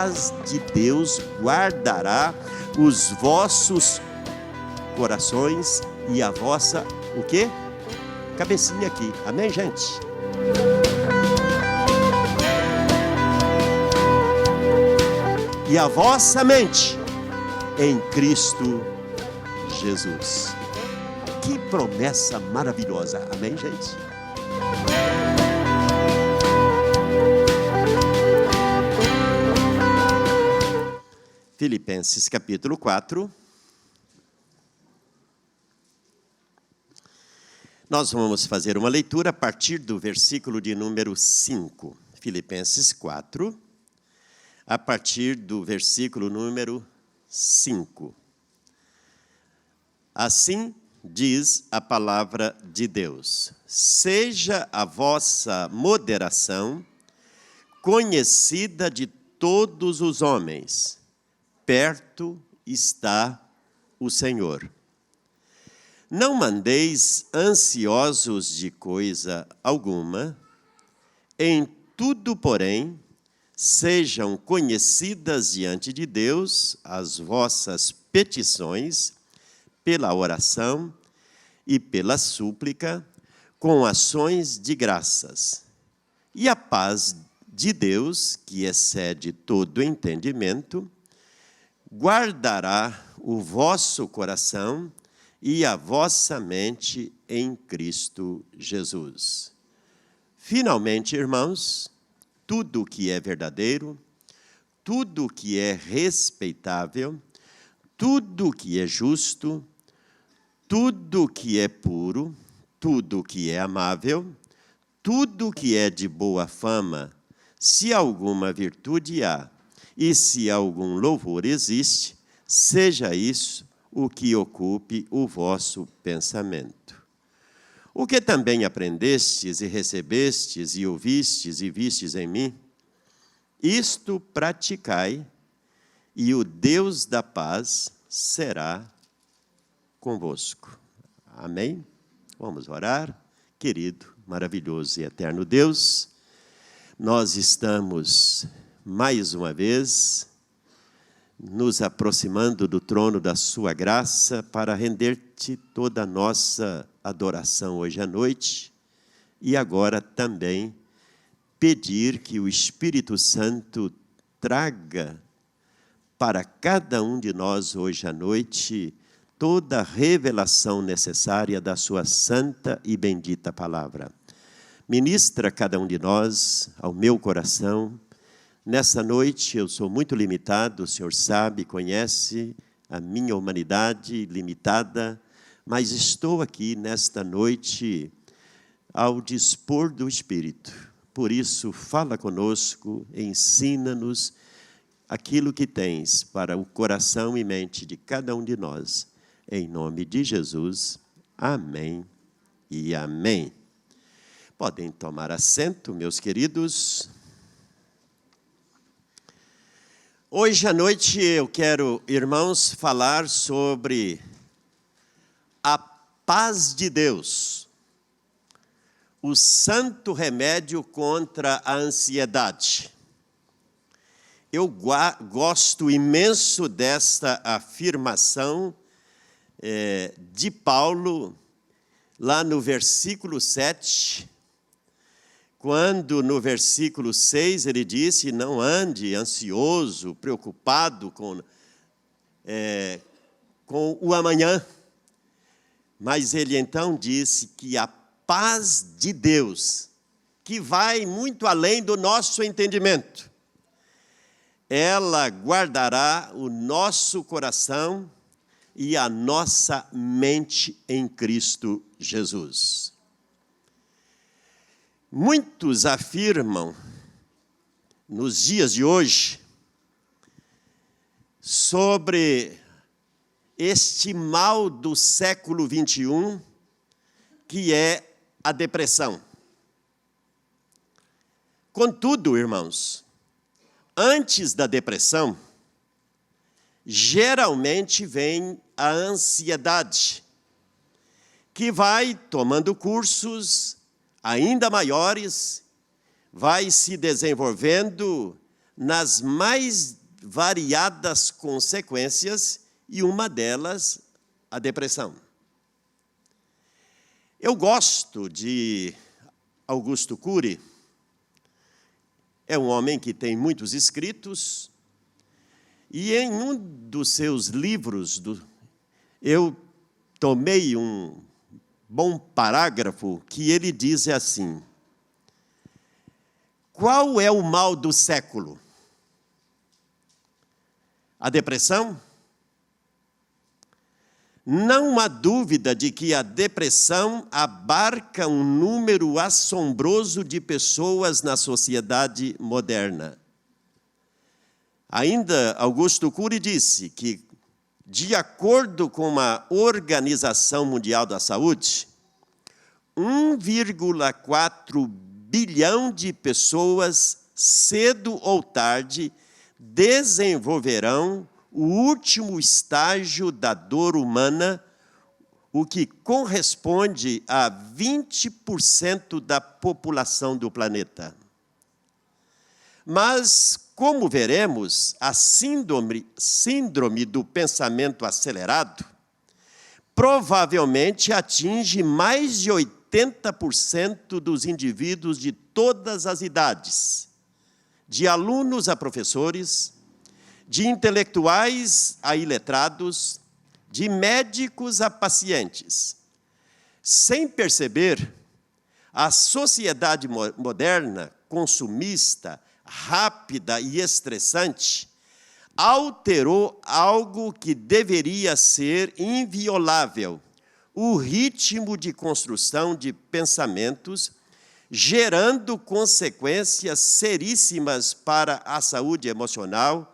paz de Deus guardará os vossos corações e a vossa, o quê? Cabecinha aqui. Amém, gente? E a vossa mente em Cristo Jesus. Que promessa maravilhosa. Amém, gente? Filipenses capítulo 4. Nós vamos fazer uma leitura a partir do versículo de número 5. Filipenses 4, a partir do versículo número 5. Assim diz a palavra de Deus: seja a vossa moderação conhecida de todos os homens, perto está o Senhor. Não mandeis ansiosos de coisa alguma, em tudo, porém, sejam conhecidas diante de Deus as vossas petições, pela oração e pela súplica, com ações de graças. E a paz de Deus, que excede todo entendimento, guardará o vosso coração e a vossa mente em Cristo Jesus. Finalmente, irmãos, tudo que é verdadeiro, tudo que é respeitável, tudo que é justo, tudo que é puro, tudo que é amável, tudo que é de boa fama, se alguma virtude há e se algum louvor existe, seja isso o que ocupe o vosso pensamento. O que também aprendestes e recebestes e ouvistes e vistes em mim, isto praticai, e o Deus da paz será convosco. Amém? Vamos orar. Querido, maravilhoso e eterno Deus, nós estamos mais uma vez nos aproximando do trono da sua graça para render-te toda a nossa adoração hoje à noite e agora também pedir que o Espírito Santo traga para cada um de nós hoje à noite toda a revelação necessária da sua santa e bendita palavra. Ministra cada um de nós ao meu coração. Nessa noite eu sou muito limitado, o Senhor sabe, conhece a minha humanidade limitada, mas estou aqui nesta noite ao dispor do Espírito. Por isso, fala conosco, ensina-nos aquilo que tens para o coração e mente de cada um de nós. Em nome de Jesus, amém e amém. Podem tomar assento, meus queridos. Hoje à noite eu quero, irmãos, falar sobre a paz de Deus, o santo remédio contra a ansiedade. Eu gosto imenso desta afirmação de Paulo, lá no versículo 7, quando no versículo 6 ele disse, não ande ansioso, preocupado com o amanhã, mas ele então disse que a paz de Deus, que vai muito além do nosso entendimento, ela guardará o nosso coração e a nossa mente em Cristo Jesus. Muitos afirmam, nos dias de hoje, sobre este mal do século 21, que é a depressão. Contudo, irmãos, antes da depressão, geralmente vem a ansiedade, que vai tomando cursos ainda maiores, vai se desenvolvendo nas mais variadas consequências, e uma delas, a depressão. Eu gosto de Augusto Cury. É um homem que tem muitos escritos, e em um dos seus livros, eu tomei um bom parágrafo que ele diz assim: qual é o mal do século? A depressão? Não há dúvida de que a depressão abarca um número assombroso de pessoas na sociedade moderna. Ainda, Augusto Cury disse que, de acordo com a Organização Mundial da Saúde, 1,4 bilhão de pessoas, cedo ou tarde, desenvolverão o último estágio da dor humana, o que corresponde a 20% da população do planeta. Mas, como veremos, a síndrome do pensamento acelerado provavelmente atinge mais de 80% dos indivíduos de todas as idades, de alunos a professores, de intelectuais a iletrados, de médicos a pacientes. Sem perceber, a sociedade moderna, consumista, rápida e estressante, alterou algo que deveria ser inviolável: o ritmo de construção de pensamentos, gerando consequências seríssimas para a saúde emocional,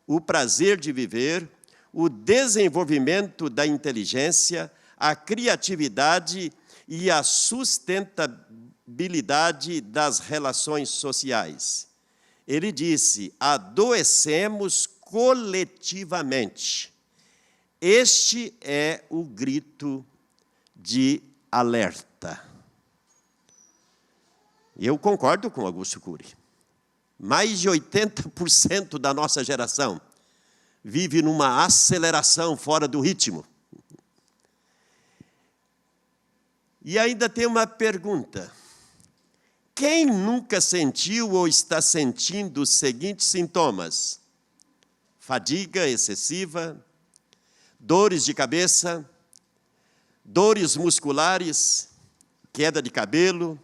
o prazer de viver, o desenvolvimento da inteligência, a criatividade e a sustentabilidade das relações sociais. Ele disse: adoecemos coletivamente. Este é o grito de alerta. Eu concordo com Augusto Cury. Mais de 80% da nossa geração vive numa aceleração fora do ritmo. E ainda tem uma pergunta: quem nunca sentiu ou está sentindo os seguintes sintomas? Fadiga excessiva, dores de cabeça, dores musculares, queda de cabelo,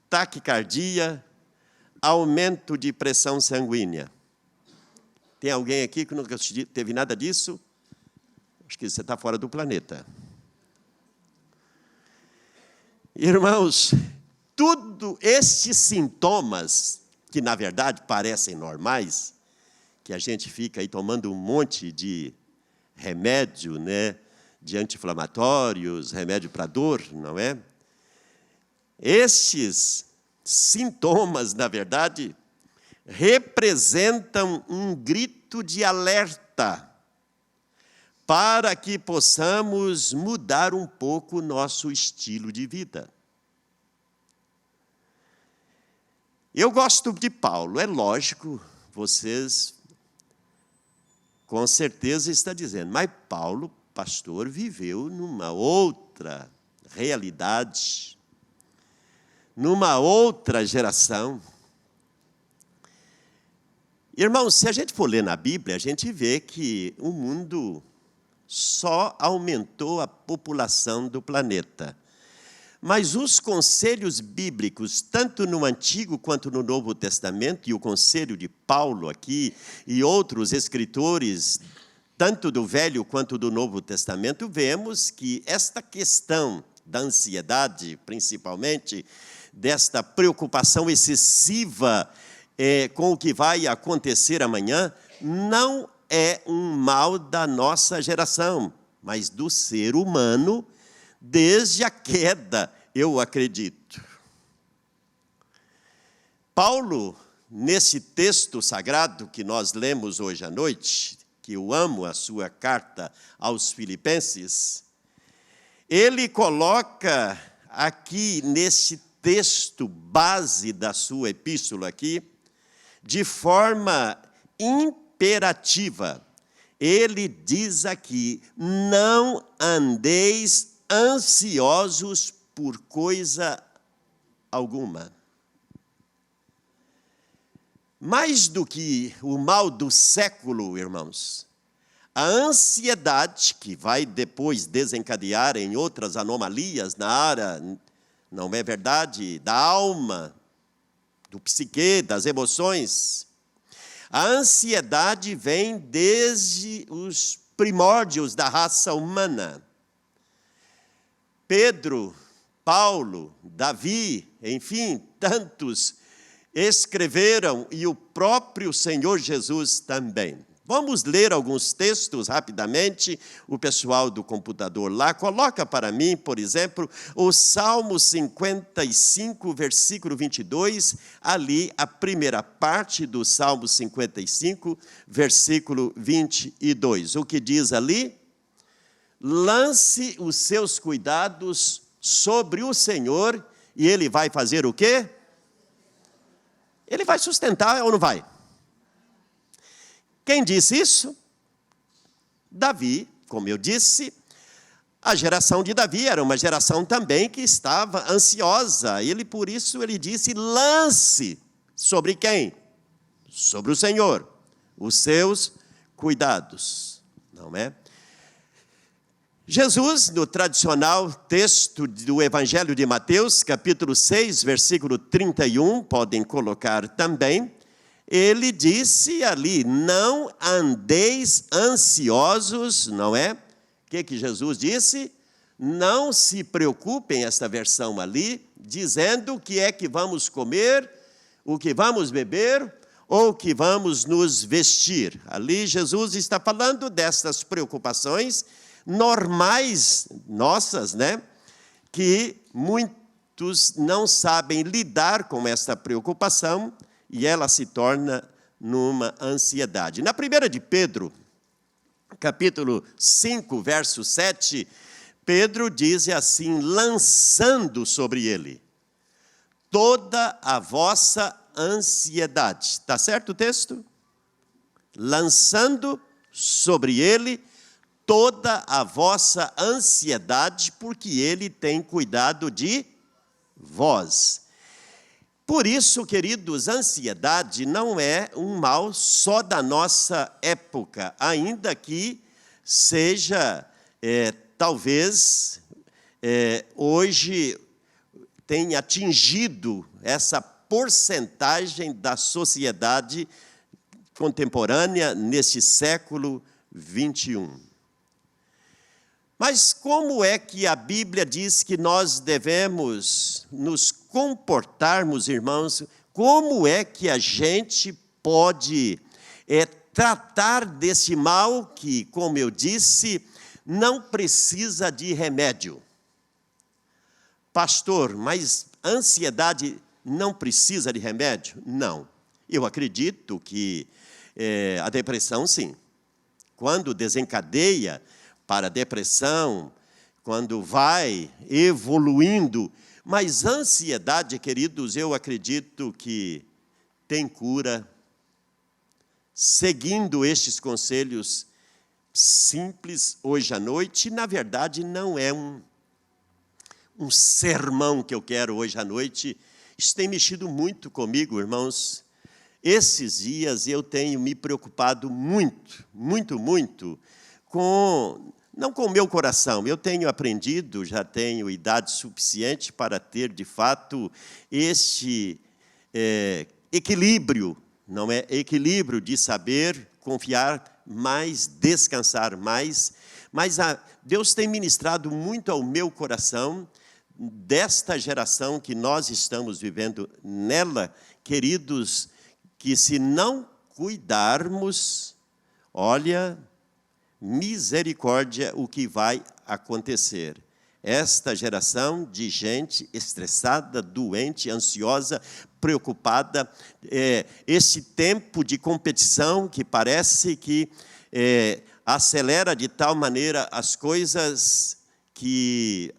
taquicardia, aumento de pressão sanguínea. Tem alguém aqui que nunca teve nada disso? Acho que você está fora do planeta. Irmãos, tudo estes sintomas, que na verdade parecem normais, que a gente fica aí tomando um monte de remédio, né, de anti-inflamatórios, remédio para dor, não é? Estes sintomas, na verdade, representam um grito de alerta para que possamos mudar um pouco o nosso estilo de vida. Eu gosto de Paulo, é lógico, vocês com certeza estão dizendo, mas Paulo, pastor, viveu numa outra realidade, numa outra geração. Irmãos, se a gente for ler na Bíblia, a gente vê que o mundo só aumentou a população do planeta. Mas os conselhos bíblicos, tanto no Antigo quanto no Novo Testamento, e o conselho de Paulo aqui, e outros escritores, tanto do Velho quanto do Novo Testamento, vemos que esta questão da ansiedade, principalmente, desta preocupação excessiva com o que vai acontecer amanhã, não é um mal da nossa geração, mas do ser humano, desde a queda, eu acredito. Paulo, nesse texto sagrado que nós lemos hoje à noite, que eu amo a sua carta aos Filipenses, ele coloca aqui nesse texto base da sua epístola aqui, de forma imperativa. Ele diz aqui: não andeis ansiosos por coisa alguma. Mais do que o mal do século, irmãos, a ansiedade, que vai depois desencadear em outras anomalias na área, não é verdade, da alma, do psique, das emoções. A ansiedade vem desde os primórdios da raça humana. Pedro, Paulo, Davi, enfim, tantos escreveram, e o próprio Senhor Jesus também. Vamos ler alguns textos rapidamente. O pessoal do computador lá, coloca para mim, por exemplo, o Salmo 55, versículo 22, ali a primeira parte do Salmo 55, versículo 22. O que diz ali? Lance os seus cuidados sobre o Senhor, e Ele vai fazer o quê? Ele vai sustentar ou não vai? Quem disse isso? Davi, como eu disse. A geração de Davi era uma geração também que estava ansiosa. Por isso ele disse: lance sobre quem? Sobre o Senhor, os seus cuidados, não é? Jesus, no tradicional texto do Evangelho de Mateus, capítulo 6, versículo 31, podem colocar também, ele disse ali: não andeis ansiosos, não é? O que Jesus disse? Não se preocupem, esta versão ali, dizendo o que é que vamos comer, o que vamos beber, ou o que vamos nos vestir. Ali Jesus está falando dessas preocupações normais nossas, né? Que muitos não sabem lidar com essa preocupação e ela se torna numa ansiedade. Na primeira de Pedro, capítulo 5, verso 7, Pedro diz assim: lançando sobre ele toda a vossa ansiedade. Está certo o texto? Lançando sobre ele toda a vossa ansiedade, porque Ele tem cuidado de vós. Por isso, queridos, ansiedade não é um mal só da nossa época, ainda que seja, talvez, hoje tenha atingido essa porcentagem da sociedade contemporânea nesse século 21. Mas como é que a Bíblia diz que nós devemos nos comportarmos, irmãos? Como é que a gente pode tratar desse mal que, como eu disse, não precisa de remédio? Pastor, mas ansiedade não precisa de remédio? Não. Eu acredito que a depressão, sim. Quando desencadeia para a depressão, quando vai evoluindo. Mas ansiedade, queridos, eu acredito que tem cura. Seguindo estes conselhos simples hoje à noite, na verdade não é um sermão que eu quero hoje à noite. Isso tem mexido muito comigo, irmãos. Esses dias eu tenho me preocupado muito, muito, muito não com o meu coração. Eu tenho aprendido, já tenho idade suficiente para ter, de fato, este equilíbrio, não é? Equilíbrio de saber confiar mais, descansar mais. Mas Deus tem ministrado muito ao meu coração, desta geração que nós estamos vivendo nela, queridos, que se não cuidarmos, olha, misericórdia, o que vai acontecer. Esta geração de gente estressada, doente, ansiosa, preocupada, esse tempo de competição que parece que acelera de tal maneira as coisas que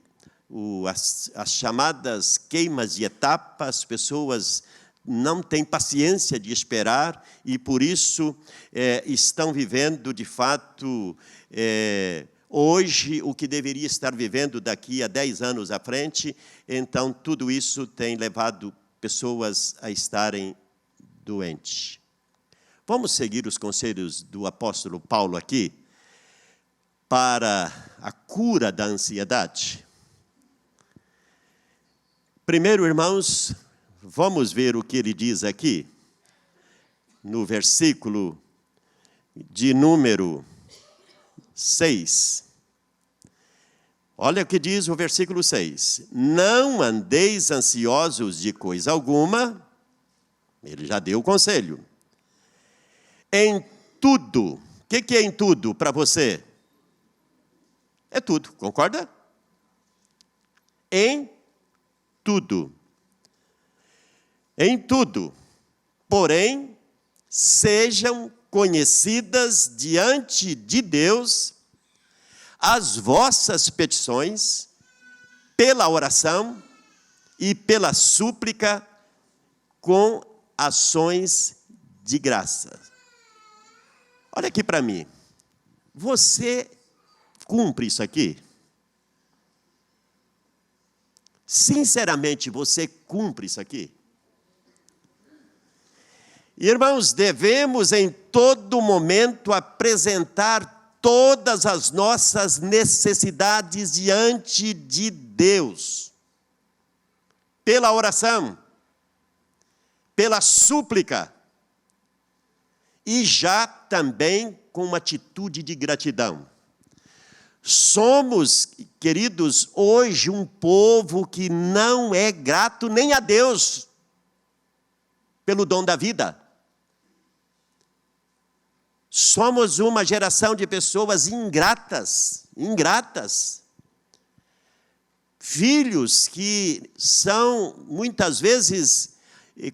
as chamadas queimas de etapa, as pessoas não têm paciência de esperar e, por isso, estão vivendo, de fato, hoje, o que deveria estar vivendo daqui a 10 anos à frente. Então, tudo isso tem levado pessoas a estarem doentes. Vamos seguir os conselhos do apóstolo Paulo aqui para a cura da ansiedade. Primeiro, irmãos, vamos ver o que ele diz aqui, no versículo de número 6. Olha o que diz o versículo 6. Não andeis ansiosos de coisa alguma, ele já deu o conselho. Em tudo, o que é em tudo para você? É tudo, concorda? Em tudo. Em tudo. Porém, sejam conhecidas diante de Deus as vossas petições pela oração e pela súplica com ações de graça. Olha aqui para mim. Você cumpre isso aqui? Sinceramente, você cumpre isso aqui? Irmãos, devemos em todo momento apresentar todas as nossas necessidades diante de Deus, pela oração, pela súplica, e já também com uma atitude de gratidão. Somos, queridos, hoje um povo que não é grato nem a Deus pelo dom da vida. Somos uma geração de pessoas ingratas. Filhos que são, muitas vezes,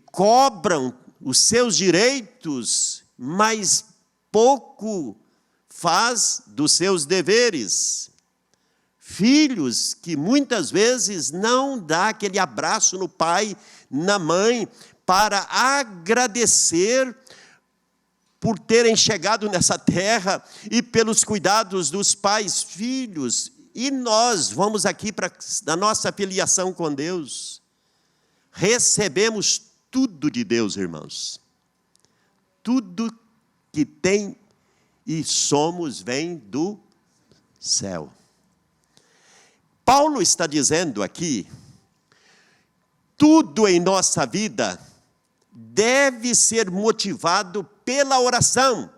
cobram os seus direitos, mas pouco faz dos seus deveres. Filhos que muitas vezes não dá aquele abraço no pai, na mãe, para agradecer por terem chegado nessa terra e pelos cuidados dos pais, filhos. E nós vamos aqui para a nossa filiação com Deus. Recebemos tudo de Deus, irmãos. Tudo que tem e somos vem do céu. Paulo está dizendo aqui, tudo em nossa vida deve ser motivado pela oração.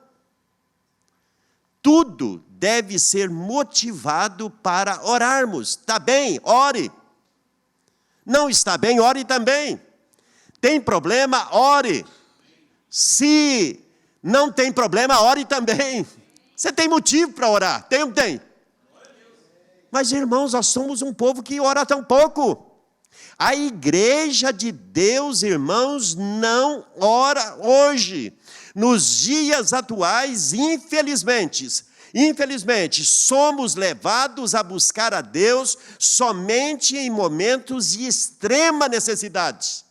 Tudo deve ser motivado para orarmos. Está bem? Ore. Não está bem? Ore também. Tem problema? Ore. Se não tem problema, ore também. Você tem motivo para orar? Tem ou não tem? Mas, irmãos, nós somos um povo que ora tão pouco. A igreja de Deus, irmãos, não ora hoje. Nos dias atuais, infelizmente, somos levados a buscar a Deus somente em momentos de extrema necessidade.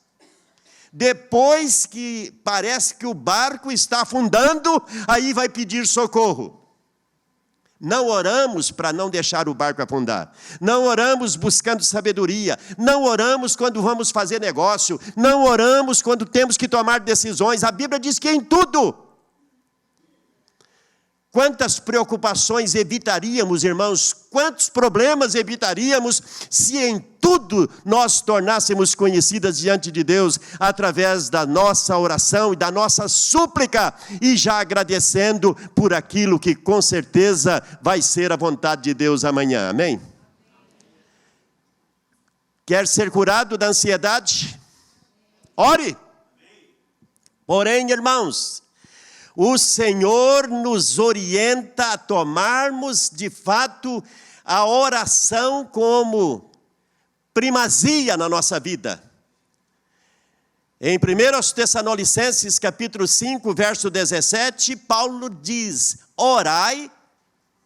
Depois que parece que o barco está afundando, aí vai pedir socorro. Não oramos para não deixar o barco afundar. Não oramos buscando sabedoria. Não oramos quando vamos fazer negócio. Não oramos quando temos que tomar decisões. A Bíblia diz que em tudo. Quantas preocupações evitaríamos, irmãos? Quantos problemas evitaríamos se em tudo nós tornássemos conhecidas diante de Deus através da nossa oração e da nossa súplica e já agradecendo por aquilo que com certeza vai ser a vontade de Deus amanhã. Amém? Quer ser curado da ansiedade? Ore. Porém, irmãos, o Senhor nos orienta a tomarmos, de fato, a oração como primazia na nossa vida. Em 1 Tessalonicenses, capítulo 5, verso 17, Paulo diz, orai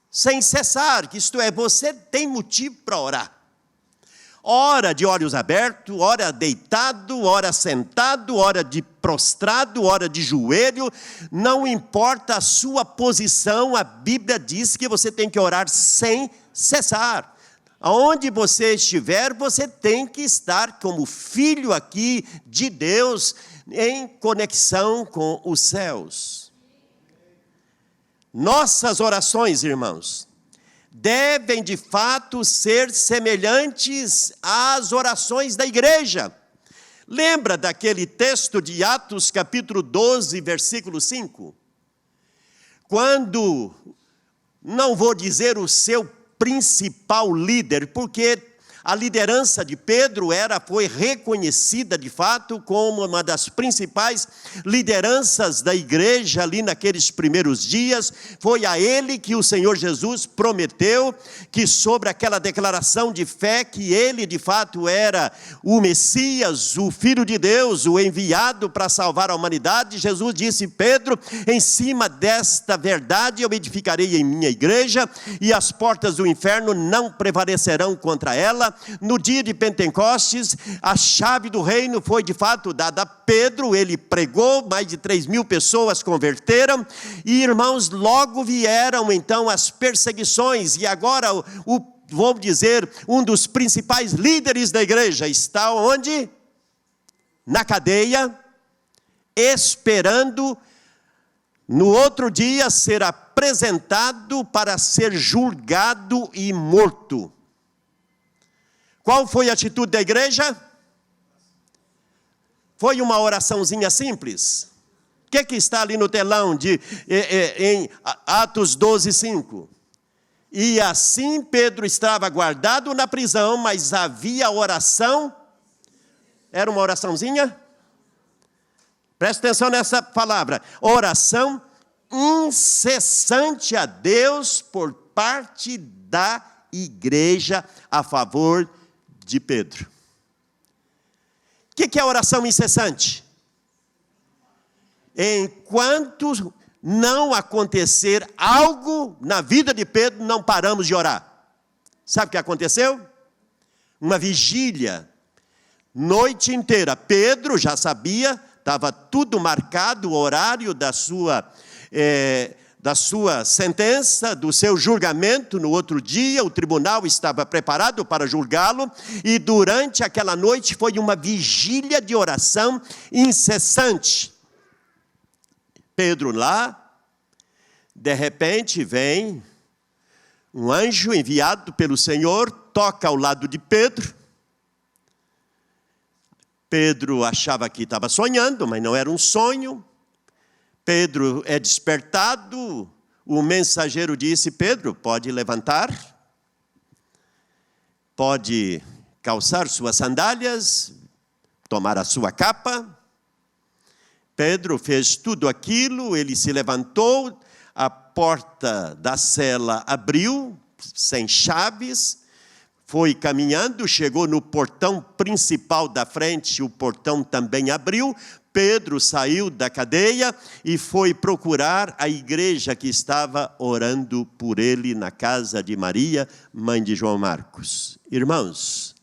sem cessar, que isto é, você tem motivo para orar. Ora de olhos abertos, ora deitado, ora sentado, ora de prostrado, ora de joelho, não importa a sua posição, a Bíblia diz que você tem que orar sem cessar. Aonde você estiver, você tem que estar como filho aqui de Deus, em conexão com os céus. Nossas orações, irmãos, devem de fato ser semelhantes às orações da igreja. Lembra daquele texto de Atos capítulo 12, versículo 5? Quando, não vou dizer o seu principal líder, porque a liderança de Pedro foi reconhecida de fato como uma das principais lideranças da igreja ali naqueles primeiros dias. Foi a ele que o Senhor Jesus prometeu que sobre aquela declaração de fé que ele de fato era o Messias, o Filho de Deus, o enviado para salvar a humanidade. Jesus disse: Pedro, em cima desta verdade eu edificarei em minha igreja e as portas do inferno não prevalecerão contra ela. No dia de Pentecostes, a chave do reino foi de fato dada a Pedro. Ele pregou, mais de 3.000 pessoas converteram, e irmãos, logo vieram então as perseguições, e agora vou dizer, um dos principais líderes da igreja está onde? Na cadeia, esperando no outro dia ser apresentado para ser julgado e morto. Qual foi a atitude da igreja? Foi uma oraçãozinha simples. O que está ali no telão em Atos 12, 5? E assim Pedro estava guardado na prisão, mas havia oração. Era uma oraçãozinha? Presta atenção nessa palavra. Oração incessante a Deus por parte da igreja a favor de Pedro. O que é oração incessante? Enquanto não acontecer algo na vida de Pedro, não paramos de orar. Sabe o que aconteceu? Uma vigília, noite inteira. Pedro já sabia, estava tudo marcado, o horário da sua sentença, do seu julgamento. No outro dia, o tribunal estava preparado para julgá-lo, e durante aquela noite foi uma vigília de oração incessante. Pedro lá, de repente vem um anjo enviado pelo Senhor, toca ao lado de Pedro. Pedro achava que estava sonhando, mas não era um sonho. Pedro é despertado, o mensageiro disse: Pedro, pode levantar, pode calçar suas sandálias, tomar a sua capa. Pedro fez tudo aquilo, ele se levantou, a porta da cela abriu, sem chaves, foi caminhando, chegou no portão principal da frente, o portão também abriu. Pedro saiu da cadeia e foi procurar a igreja que estava orando por ele na casa de Maria, mãe de João Marcos. Irmãos,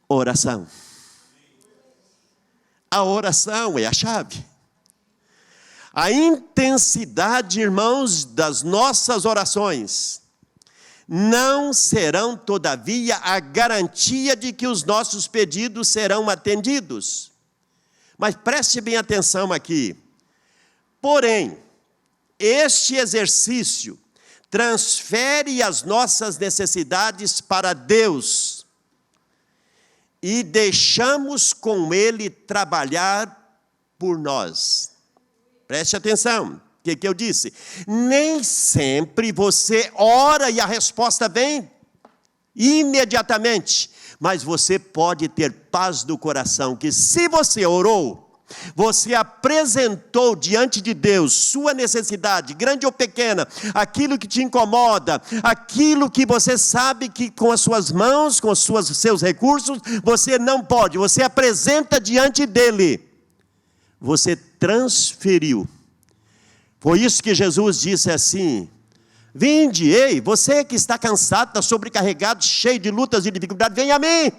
oração. A oração é a chave. A intensidade, irmãos, das nossas orações não serão, todavia, a garantia de que os nossos pedidos serão atendidos. Mas preste bem atenção aqui. Porém, este exercício transfere as nossas necessidades para Deus e deixamos com Ele trabalhar por nós. Preste atenção. O que eu disse? Nem sempre você ora e a resposta vem imediatamente. Mas você pode ter paz do coração, que se você orou, você apresentou diante de Deus sua necessidade, grande ou pequena, aquilo que te incomoda, aquilo que você sabe que com as suas mãos, com os seus recursos, você não pode, você apresenta diante dele. Você transferiu. Foi isso que Jesus disse assim: Vinde, ei, você que está cansado, está sobrecarregado, cheio de lutas e dificuldades, venha a mim.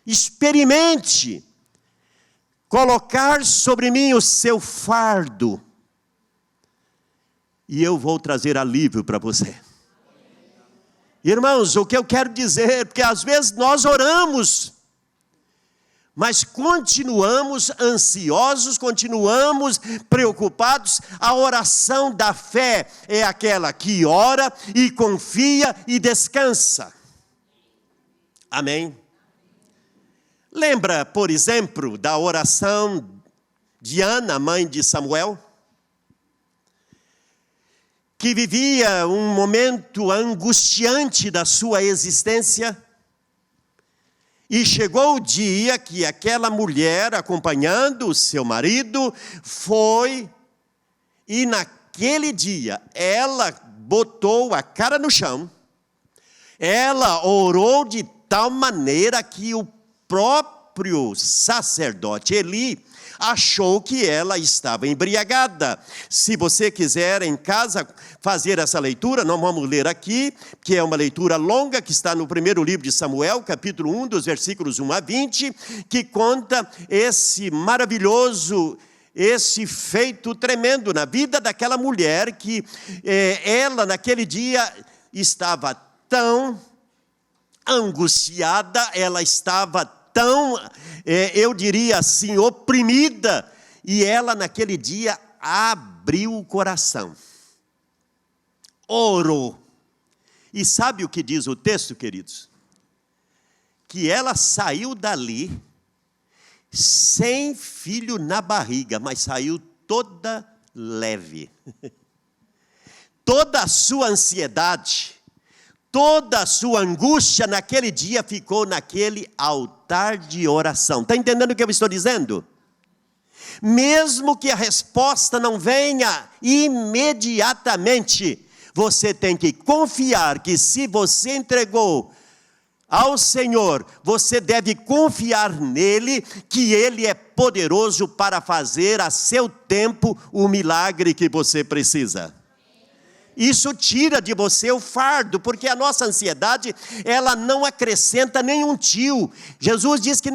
Experimente colocar sobre mim o seu fardo, e eu vou trazer alívio para você. Irmãos, o que eu quero dizer, porque às vezes nós oramos, mas continuamos ansiosos, continuamos preocupados. A oração da fé é aquela que ora e confia e descansa. Amém? Lembra, por exemplo, da oração de Ana, mãe de Samuel? Que vivia um momento angustiante da sua existência. E chegou o dia que aquela mulher, acompanhando o seu marido, foi, e naquele dia, ela botou a cara no chão, ela orou de tal maneira que o próprio sacerdote Eli achou que ela estava embriagada. Se você quiser em casa fazer essa leitura, não vamos ler aqui, que é uma leitura longa, que está no primeiro livro de Samuel, capítulo 1, dos versículos 1 a 20, que conta esse maravilhoso, esse feito tremendo na vida daquela mulher, que ela naquele dia estava tão angustiada, ela estava tão, eu diria assim, oprimida, e ela naquele dia abriu o coração, orou, e sabe o que diz o texto, queridos? Que ela saiu dali, sem filho na barriga, mas saiu toda leve, toda a sua ansiedade, toda a sua angústia naquele dia ficou naquele altar de oração. Está entendendo o que eu estou dizendo? Mesmo que a resposta não venha imediatamente, você tem que confiar que se você entregou ao Senhor, você deve confiar nele, que ele é poderoso para fazer a seu tempo o milagre que você precisa. Isso tira de você o fardo, porque a nossa ansiedade, ela não acrescenta nenhum tio. Jesus diz que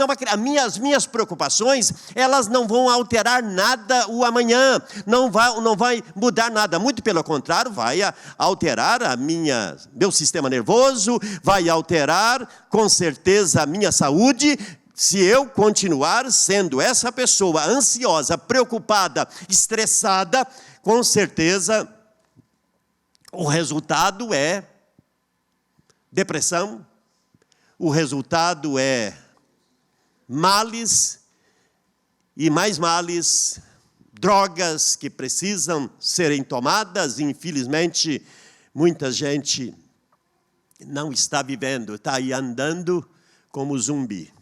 as minhas preocupações, elas não vão alterar nada o amanhã, não vai mudar nada, muito pelo contrário, vai alterar meu sistema nervoso, vai alterar com certeza a minha saúde, se eu continuar sendo essa pessoa ansiosa, preocupada, estressada, com certeza o resultado é depressão, o resultado é males e mais males, drogas que precisam serem tomadas. Infelizmente, muita gente não está vivendo, está aí andando como zumbi.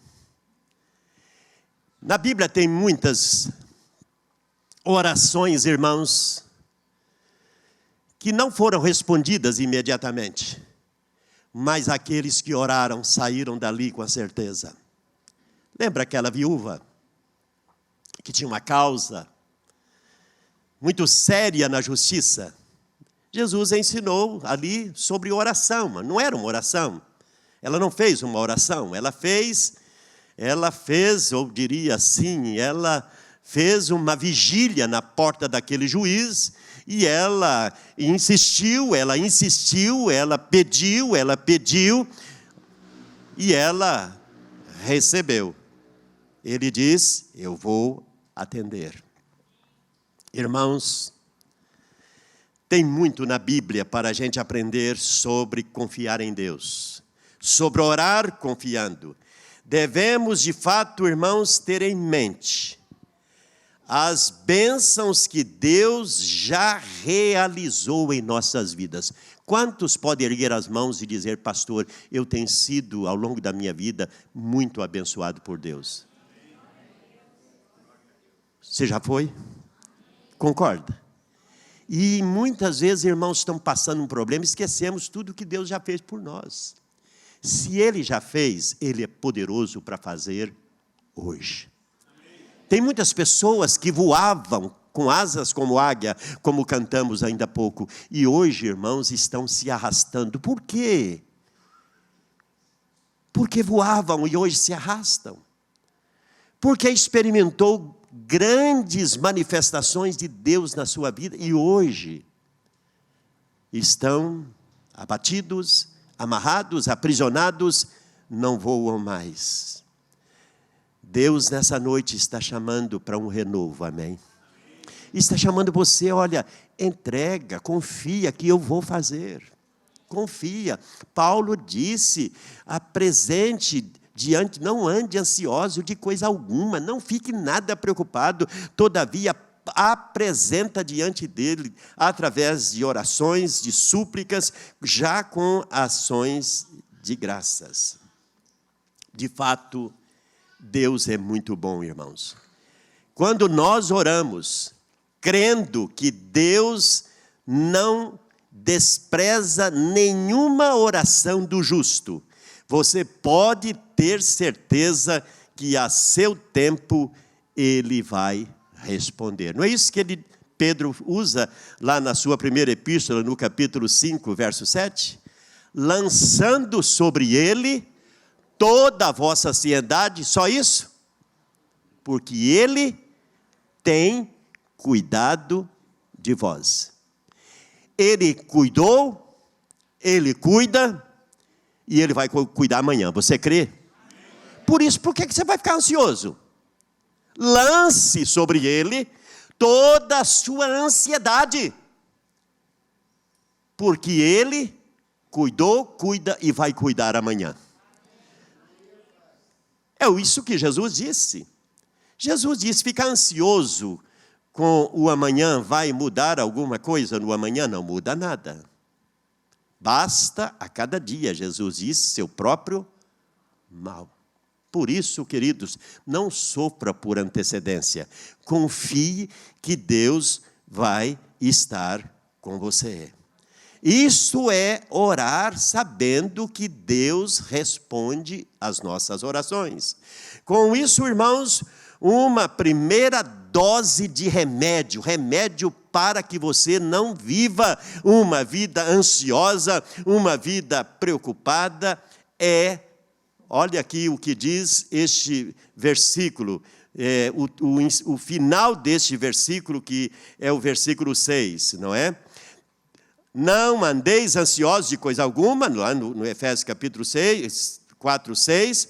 Na Bíblia tem muitas orações, irmãos, que não foram respondidas imediatamente, mas aqueles que oraram saíram dali com a certeza. Lembra aquela viúva que tinha uma causa muito séria na justiça? Jesus ensinou ali sobre oração, mas não era uma oração. Ela não fez uma oração, ela fez, ou diria assim, ela fez uma vigília na porta daquele juiz, e ela insistiu, ela pediu, e ela recebeu. Ele diz, eu vou atender. Irmãos, tem muito na Bíblia para a gente aprender sobre confiar em Deus, sobre orar confiando. Devemos, de fato, irmãos, ter em mente as bênçãos que Deus já realizou em nossas vidas. Quantos podem erguer as mãos e dizer, pastor, eu tenho sido, ao longo da minha vida, muito abençoado por Deus? Você já foi? Concorda? E muitas vezes, irmãos, estão passando um problema, esquecemos tudo que Deus já fez por nós. Se Ele já fez, Ele é poderoso para fazer hoje. Tem muitas pessoas que voavam com asas como águia, como cantamos ainda há pouco. E hoje, irmãos, estão se arrastando. Por quê? Porque voavam e hoje se arrastam. Porque experimentou grandes manifestações de Deus na sua vida e hoje estão abatidos, amarrados, aprisionados, não voam mais. Deus nessa noite está chamando para um renovo, amém? Está chamando você, olha, entrega, confia que eu vou fazer. Confia. Paulo disse, apresente diante, não ande ansioso de coisa alguma, não fique nada preocupado, todavia apresenta diante dele, através de orações, de súplicas, já com ações de graças. De fato, Deus é muito bom, irmãos. Quando nós oramos, crendo que Deus não despreza nenhuma oração do justo, você pode ter certeza que a seu tempo Ele vai responder. Não é isso que Pedro usa lá na sua primeira epístola, no capítulo 5, verso 7? Lançando sobre Ele toda a vossa ansiedade, só isso? Porque Ele tem cuidado de vós. Ele cuidou, Ele cuida, e Ele vai cuidar amanhã. Você crê? Por isso, por que você vai ficar ansioso? Lance sobre Ele toda a sua ansiedade. Porque Ele cuidou, cuida e vai cuidar amanhã. É isso que Jesus disse. Jesus disse, ficar ansioso com o amanhã vai mudar alguma coisa no amanhã? Não muda nada. Basta a cada dia, Jesus disse, seu próprio mal. Por isso, queridos, não sofra por antecedência. Confie que Deus vai estar com você. Isso é orar sabendo que Deus responde às nossas orações. Com isso, irmãos, uma primeira dose de remédio para que você não viva uma vida ansiosa, uma vida preocupada, olha aqui o que diz este versículo, o final deste versículo, que é o versículo 6, não é? Não andeis ansiosos de coisa alguma, lá no Efésios capítulo 6, 4, 6,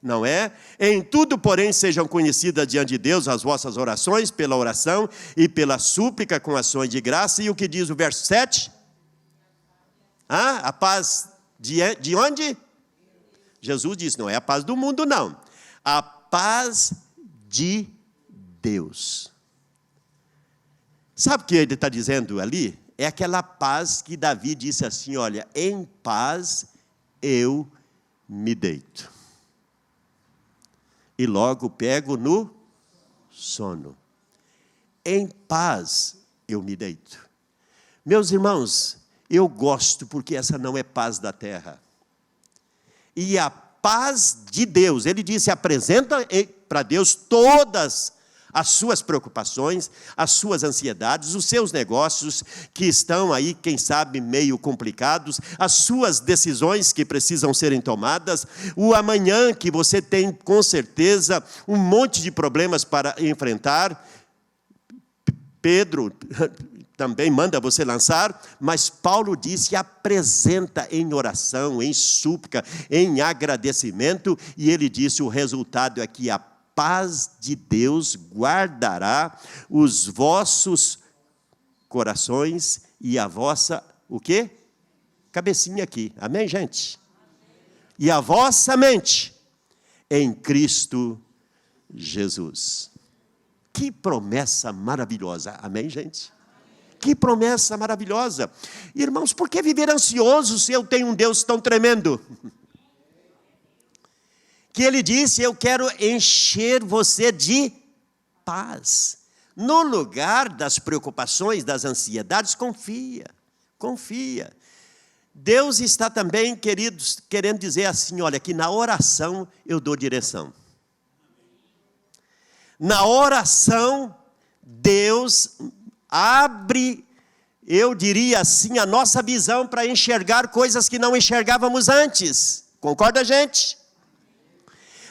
não é? Em tudo, porém, sejam conhecidas diante de Deus as vossas orações, pela oração e pela súplica com ações de graça. E o que diz o verso 7? A paz de onde? Jesus disse, não é a paz do mundo, não. A paz de Deus. Sabe o que ele está dizendo ali? É aquela paz que Davi disse assim, olha, em paz eu me deito. E logo pego no sono. Em paz eu me deito. Meus irmãos, eu gosto porque essa não é paz da terra. E a paz de Deus, ele disse, apresenta para Deus todas as suas preocupações, as suas ansiedades, os seus negócios que estão aí, quem sabe, meio complicados, as suas decisões que precisam serem tomadas, o amanhã que você tem, com certeza, um monte de problemas para enfrentar. Pedro também manda você lançar, mas Paulo disse, apresenta em oração, em súplica, em agradecimento, e ele disse, o resultado é que a paz de Deus guardará os vossos corações e a vossa, o quê? Cabecinha aqui, amém, gente? E a vossa mente em Cristo Jesus. Que promessa maravilhosa, amém, gente? Que promessa maravilhosa. Irmãos, por que viver ansioso se eu tenho um Deus tão tremendo? Que ele disse, eu quero encher você de paz. No lugar das preocupações, das ansiedades, confia. Deus está também, queridos, querendo dizer assim, olha, que na oração eu dou direção. Na oração, Deus abre, eu diria assim, a nossa visão para enxergar coisas que não enxergávamos antes. Concorda, gente?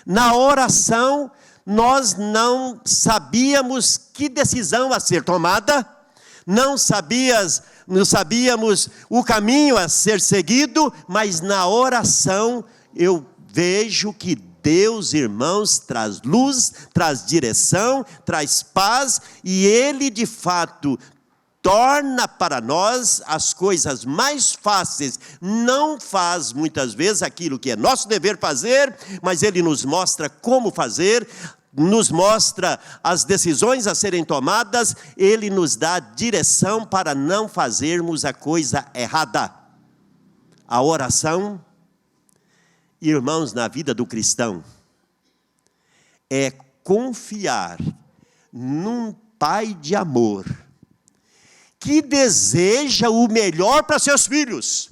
Na oração, nós não sabíamos que decisão a ser tomada, não sabíamos o caminho a ser seguido, mas na oração eu vejo que Deus, irmãos, traz luz, traz direção, traz paz, e Ele de fato torna para nós as coisas mais fáceis. Não faz muitas vezes aquilo que é nosso dever fazer, mas Ele nos mostra como fazer, nos mostra as decisões a serem tomadas, Ele nos dá direção para não fazermos a coisa errada. A oração, irmãos, na vida do cristão, é confiar num Pai de amor, que deseja o melhor para seus filhos,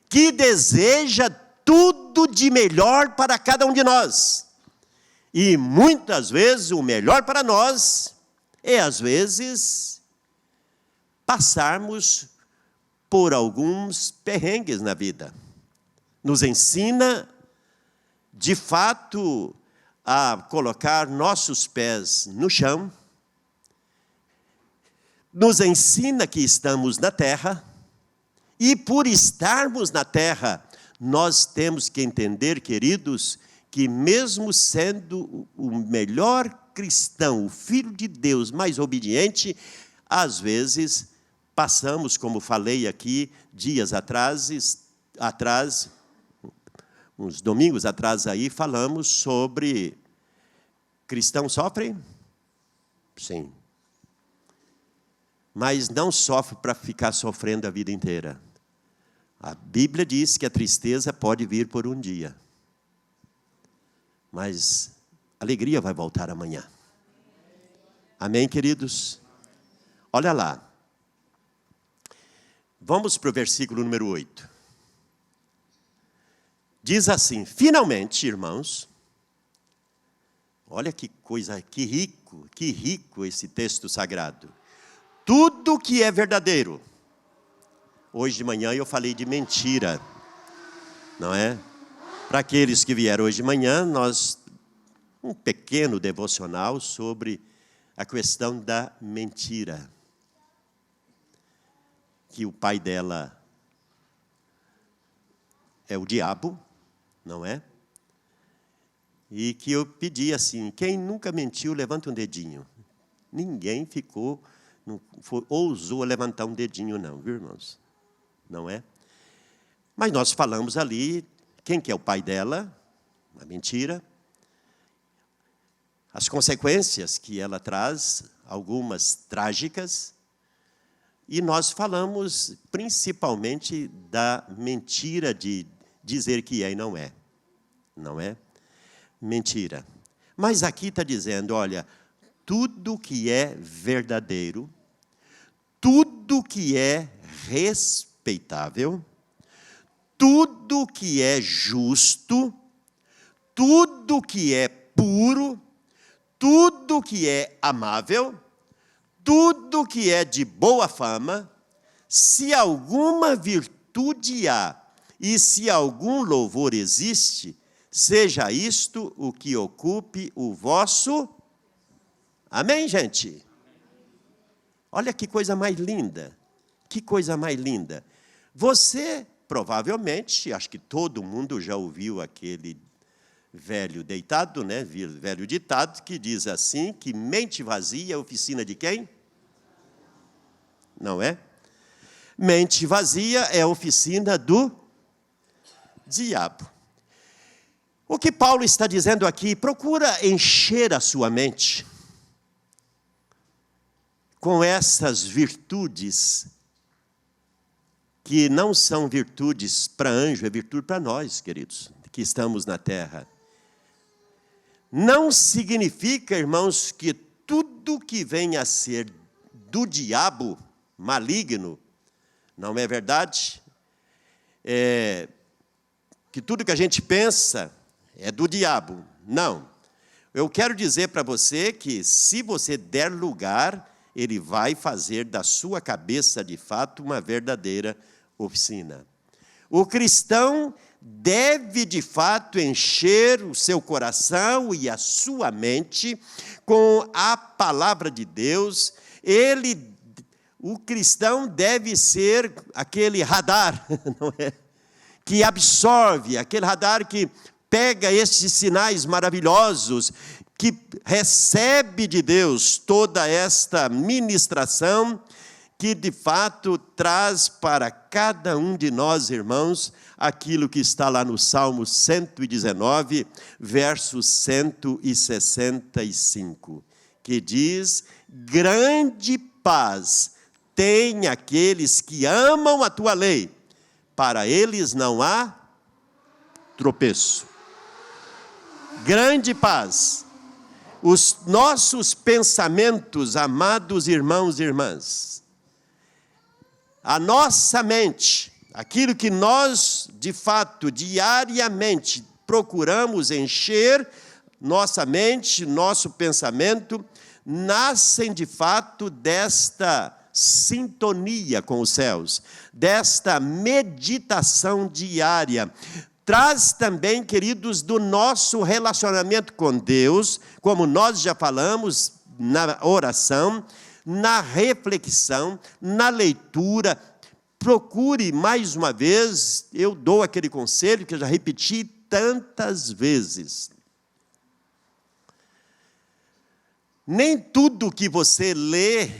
que deseja tudo de melhor para cada um de nós. E muitas vezes o melhor para nós é, às vezes, passarmos por alguns perrengues na vida. Nos ensina, de fato, a colocar nossos pés no chão, nos ensina que estamos na terra, e por estarmos na terra, nós temos que entender, queridos, que mesmo sendo o melhor cristão, o filho de Deus mais obediente, às vezes passamos, como falei aqui dias atrás, uns domingos atrás aí, falamos sobre cristão sofre? Sim. Mas não sofre para ficar sofrendo a vida inteira. A Bíblia diz que a tristeza pode vir por um dia, mas a alegria vai voltar amanhã. Amém, queridos? Olha lá. Vamos para o versículo número 8. Diz assim: finalmente, irmãos, olha que coisa, que rico esse texto sagrado. Tudo que é verdadeiro. Hoje de manhã eu falei de mentira, não é? Para aqueles que vieram hoje de manhã, um pequeno devocional sobre a questão da mentira. Que o pai dela é o diabo, não é? E que eu pedi assim, quem nunca mentiu, levanta um dedinho. Ninguém ousou levantar um dedinho não, viu, irmãos? Não é? Mas nós falamos ali, quem que é o pai dela? A mentira. As consequências que ela traz, algumas trágicas. E nós falamos principalmente da mentira de dizer que é e não é. Não é? Mentira. Mas aqui está dizendo, olha, tudo que é verdadeiro, tudo que é respeitável, tudo que é justo, tudo que é puro, tudo que é amável, tudo que é de boa fama, se alguma virtude há e se algum louvor existe, seja isto o que ocupe o vosso... Amém, gente? Olha que coisa mais linda. Que coisa mais linda. Você, provavelmente, acho que todo mundo já ouviu aquele velho ditado, né? Velho ditado, que diz assim, que mente vazia é oficina de quem? Não é? Mente vazia é oficina do diabo. O que Paulo está dizendo aqui, procura encher a sua mente com essas virtudes, que não são virtudes para anjo, é virtude para nós, queridos, que estamos na terra. Não significa, irmãos, que tudo que vem a ser do diabo, maligno, não é verdade? Que tudo que a gente pensa é do diabo. Não. Eu quero dizer para você que, se você der lugar, Ele vai fazer da sua cabeça, de fato, uma verdadeira oficina. O cristão deve, de fato, encher o seu coração e a sua mente com a palavra de Deus. O cristão deve ser aquele radar, não é? Que absorve, aquele radar que pega esses sinais maravilhosos, que recebe de Deus toda esta ministração, que de fato traz para cada um de nós, irmãos, aquilo que está lá no Salmo 119, verso 165, que diz: grande paz tem aqueles que amam a tua lei, para eles não há tropeço. Grande paz. Os nossos pensamentos, amados irmãos e irmãs, a nossa mente, aquilo que nós, de fato, diariamente procuramos encher nossa mente, nosso pensamento, nascem, de fato, desta sintonia com os céus, desta meditação diária. Traz também, queridos, do nosso relacionamento com Deus, como nós já falamos, na oração, na reflexão, na leitura. Procure mais uma vez, eu dou aquele conselho que eu já repeti tantas vezes. Nem tudo que você lê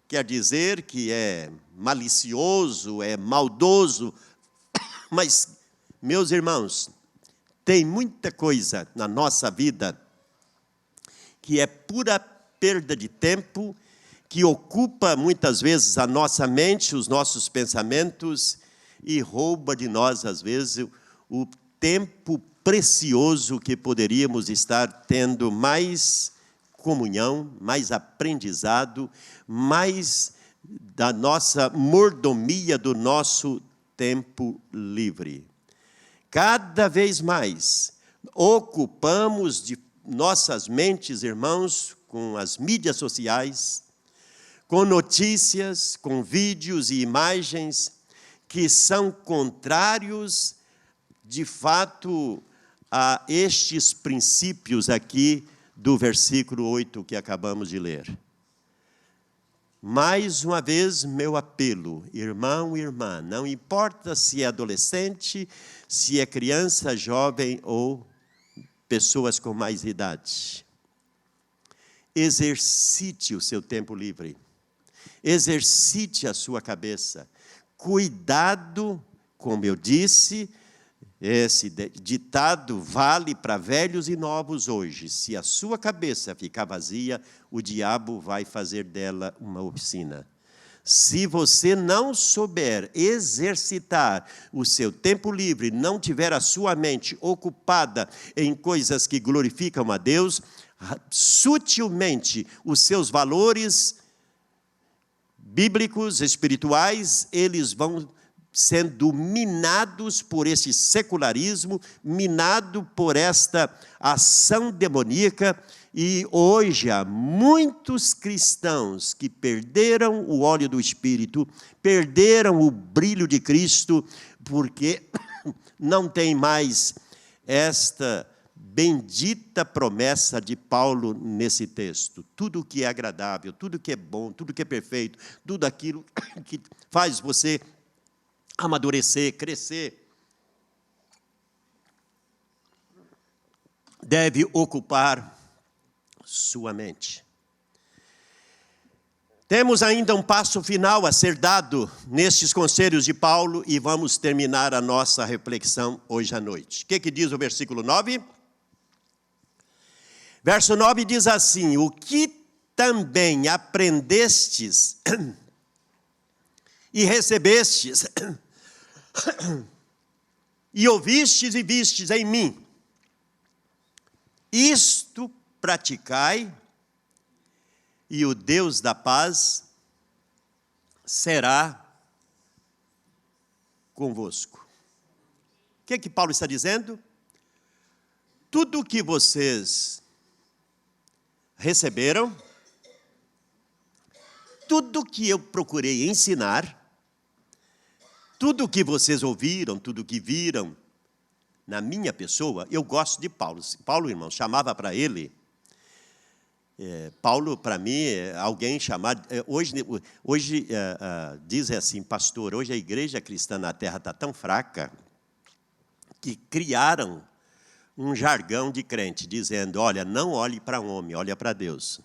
quer dizer que é malicioso, é maldoso, mas, meus irmãos, tem muita coisa na nossa vida que é pura perda de tempo, que ocupa muitas vezes a nossa mente, os nossos pensamentos, e rouba de nós, às vezes, o tempo precioso que poderíamos estar tendo mais comunhão, mais aprendizado, mais da nossa mordomia, do nosso tempo livre. Cada vez mais ocupamos de nossas mentes, irmãos, com as mídias sociais, com notícias, com vídeos e imagens que são contrários, de fato, a estes princípios aqui do versículo 8 que acabamos de ler. Mais uma vez, meu apelo, irmão e irmã, não importa se é adolescente, se é criança, jovem ou pessoas com mais idade. Exercite o seu tempo livre. Exercite a sua cabeça. Cuidado, como eu disse, esse ditado vale para velhos e novos hoje. Se a sua cabeça ficar vazia, o diabo vai fazer dela uma oficina. Se você não souber exercitar o seu tempo livre, não tiver a sua mente ocupada em coisas que glorificam a Deus, sutilmente os seus valores bíblicos, espirituais, eles vão sendo minados por esse secularismo, minado por esta ação demoníaca. E hoje há muitos cristãos que perderam o óleo do Espírito, perderam o brilho de Cristo, porque não tem mais esta bendita promessa de Paulo nesse texto. Tudo que é agradável, tudo que é bom, tudo que é perfeito, tudo aquilo que faz você amadurecer, crescer, deve ocupar sua mente. Temos ainda um passo final a ser dado nestes conselhos de Paulo e vamos terminar a nossa reflexão hoje à noite. O que diz o versículo 9? Verso 9 diz assim: o que também aprendestes e recebestes e ouvistes e vistes em mim, isto praticai, e o Deus da paz será convosco. O que Paulo está dizendo? tudo que vocês receberam, tudo que eu procurei ensinar, tudo que vocês ouviram, tudo que viram na minha pessoa, eu gosto de Paulo. Paulo, irmão, chamava para ele, Paulo, para mim, alguém chamado... Hoje dizem assim, pastor, hoje a igreja cristã na terra está tão fraca que criaram um jargão de crente, dizendo, olha, não olhe para um homem, olha para Deus.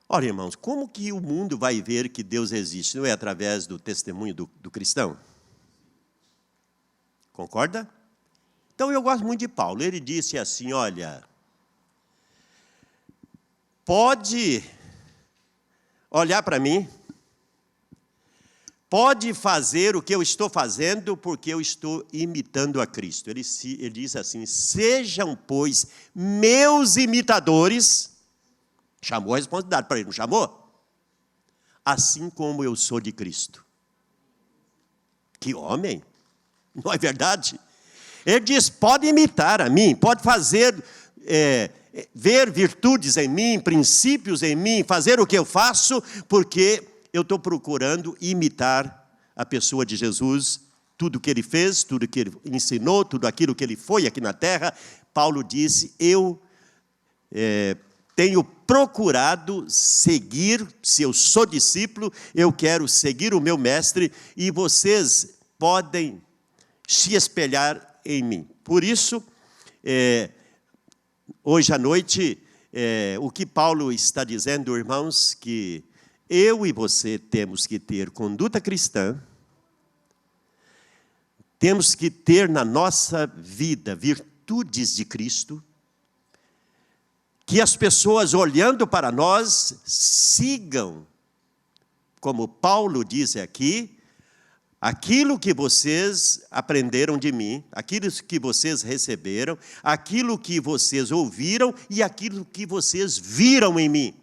Olha, irmãos, como que o mundo vai ver que Deus existe? Não é através do testemunho do cristão? Concorda? Então, eu gosto muito de Paulo. Ele disse assim, olha, pode olhar para mim, pode fazer o que eu estou fazendo, porque eu estou imitando a Cristo. Ele diz assim, sejam, pois, meus imitadores. Chamou a responsabilidade para ele, não chamou? Assim como eu sou de Cristo. Que homem! Não é verdade? Ele diz, pode imitar a mim, pode fazer, ver virtudes em mim, princípios em mim, fazer o que eu faço, porque eu estou procurando imitar a pessoa de Jesus, tudo que ele fez, tudo que ele ensinou, tudo aquilo que ele foi aqui na terra. Paulo disse, eu tenho procurado seguir, se eu sou discípulo, eu quero seguir o meu mestre, e vocês podem se espelhar em mim. Por isso, hoje à noite, o que Paulo está dizendo, irmãos, que eu e você temos que ter conduta cristã, temos que ter na nossa vida virtudes de Cristo, que as pessoas olhando para nós sigam, como Paulo diz aqui, aquilo que vocês aprenderam de mim, aquilo que vocês receberam, aquilo que vocês ouviram e aquilo que vocês viram em mim.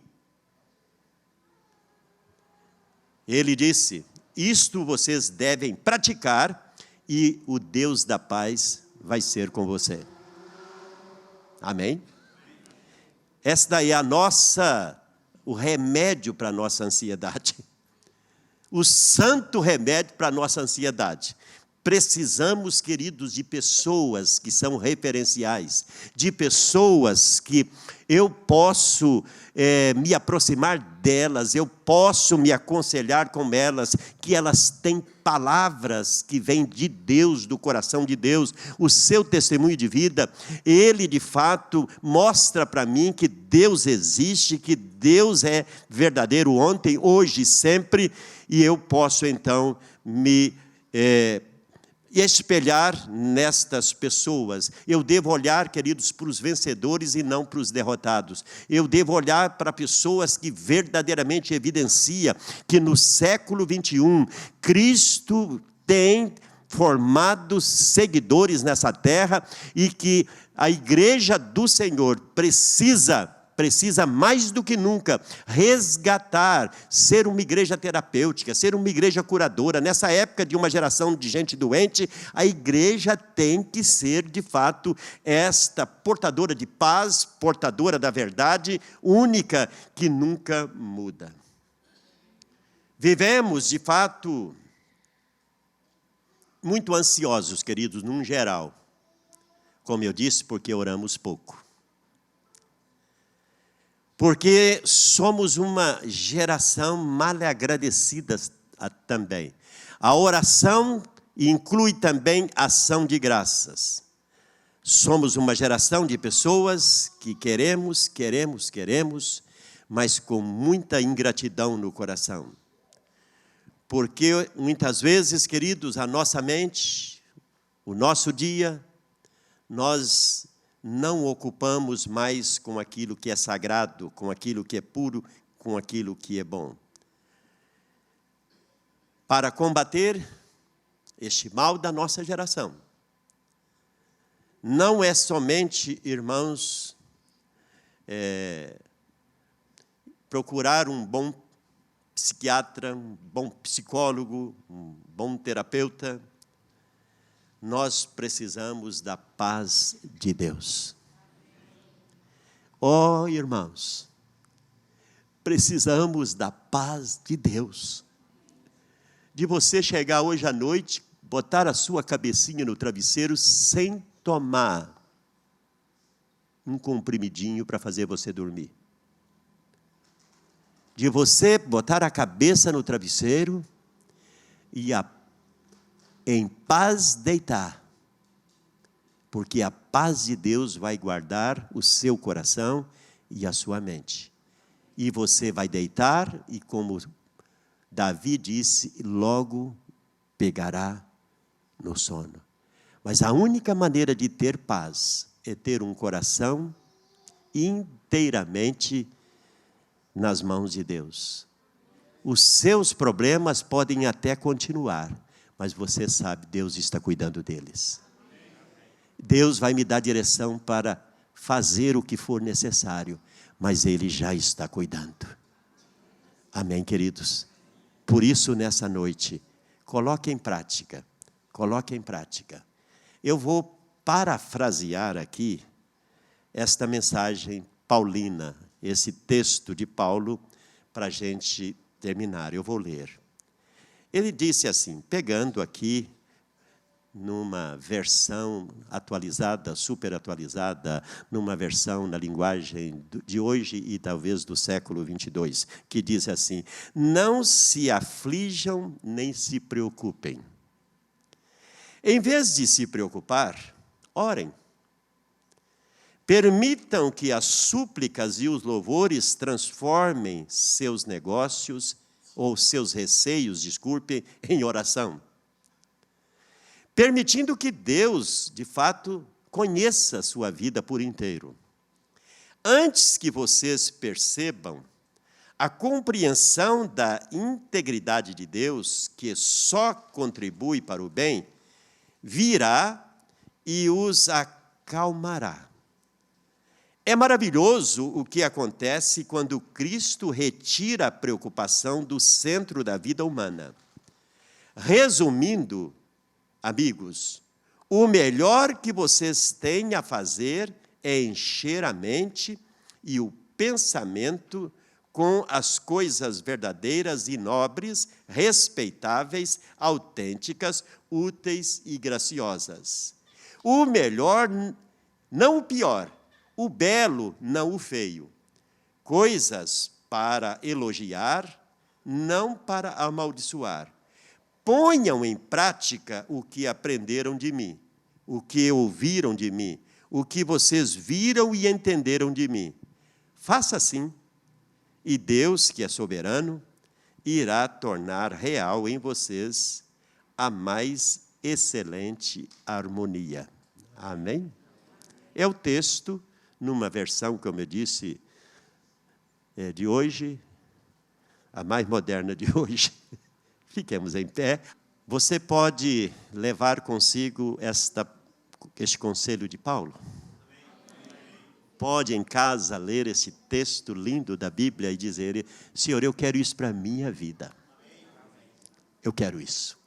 Ele disse, isto vocês devem praticar e o Deus da paz vai ser com você. Amém? Esta é o remédio para a nossa ansiedade. O santo remédio para a nossa ansiedade. Precisamos, queridos, de pessoas que são referenciais, de pessoas que eu posso me aproximar delas, eu posso me aconselhar com elas, que elas têm palavras que vêm de Deus, do coração de Deus, o seu testemunho de vida, ele de fato mostra para mim que Deus existe, que Deus é verdadeiro ontem, hoje e sempre, e eu posso então me espelhar nestas pessoas. Eu devo olhar, queridos, para os vencedores e não para os derrotados. Eu devo olhar para pessoas que verdadeiramente evidenciam que no século 21, Cristo tem formado seguidores nessa terra e que a igreja do Senhor precisa mais do que nunca resgatar, ser uma igreja terapêutica, ser uma igreja curadora. Nessa época de uma geração de gente doente, a igreja tem que ser, de fato, esta portadora de paz, portadora da verdade, única, que nunca muda. Vivemos, de fato, muito ansiosos, queridos, num geral. Como eu disse, porque oramos pouco. Porque somos uma geração mal agradecida também. A oração inclui também ação de graças. Somos uma geração de pessoas que queremos, mas com muita ingratidão no coração. Porque muitas vezes, queridos, a nossa mente, o nosso dia, nós não ocupamos mais com aquilo que é sagrado, com aquilo que é puro, com aquilo que é bom. Para combater este mal da nossa geração, não é somente, irmãos, procurar um bom psiquiatra, um bom psicólogo, um bom terapeuta. nós precisamos da paz de Deus. Oh, irmãos, precisamos da paz de Deus. De você chegar hoje à noite, botar a sua cabecinha no travesseiro sem tomar um comprimidinho para fazer você dormir. De você botar a cabeça no travesseiro e em paz deitar. Porque a paz de Deus vai guardar o seu coração e a sua mente. E você vai deitar e, como Davi disse, logo pegará no sono. Mas a única maneira de ter paz é ter um coração inteiramente nas mãos de Deus. Os seus problemas podem até continuar, mas você sabe, Deus está cuidando deles. Deus vai me dar direção para fazer o que for necessário, mas Ele já está cuidando. Amém, queridos? Por isso, nessa noite, coloque em prática. Coloque em prática. Eu vou parafrasear aqui esta mensagem paulina, esse texto de Paulo, para a gente terminar. Eu vou ler. Ele disse assim, pegando aqui numa versão atualizada, super atualizada, numa versão na linguagem de hoje e talvez do século 22, que diz assim: não se aflijam nem se preocupem. Em vez de se preocupar, orem. Permitam que as súplicas e os louvores transformem seus negócios, ou seus receios, desculpe, em oração. Permitindo que Deus, de fato, conheça a sua vida por inteiro. Antes que vocês percebam, a compreensão da integridade de Deus, que só contribui para o bem, virá e os acalmará. É maravilhoso o que acontece quando Cristo retira a preocupação do centro da vida humana. Resumindo, amigos, o melhor que vocês têm a fazer é encher a mente e o pensamento com as coisas verdadeiras e nobres, respeitáveis, autênticas, úteis e graciosas. O melhor, não o pior, o belo, não o feio. Coisas para elogiar, não para amaldiçoar. Ponham em prática o que aprenderam de mim, o que ouviram de mim, o que vocês viram e entenderam de mim. Faça assim, e Deus, que é soberano, irá tornar real em vocês a mais excelente harmonia. Amém? É o texto, numa versão, como eu disse, de hoje, a mais moderna de hoje. Fiquemos em pé. Você pode levar consigo este conselho de Paulo? Pode em casa ler esse texto lindo da Bíblia e dizer: Senhor, eu quero isso para a minha vida. Eu quero isso.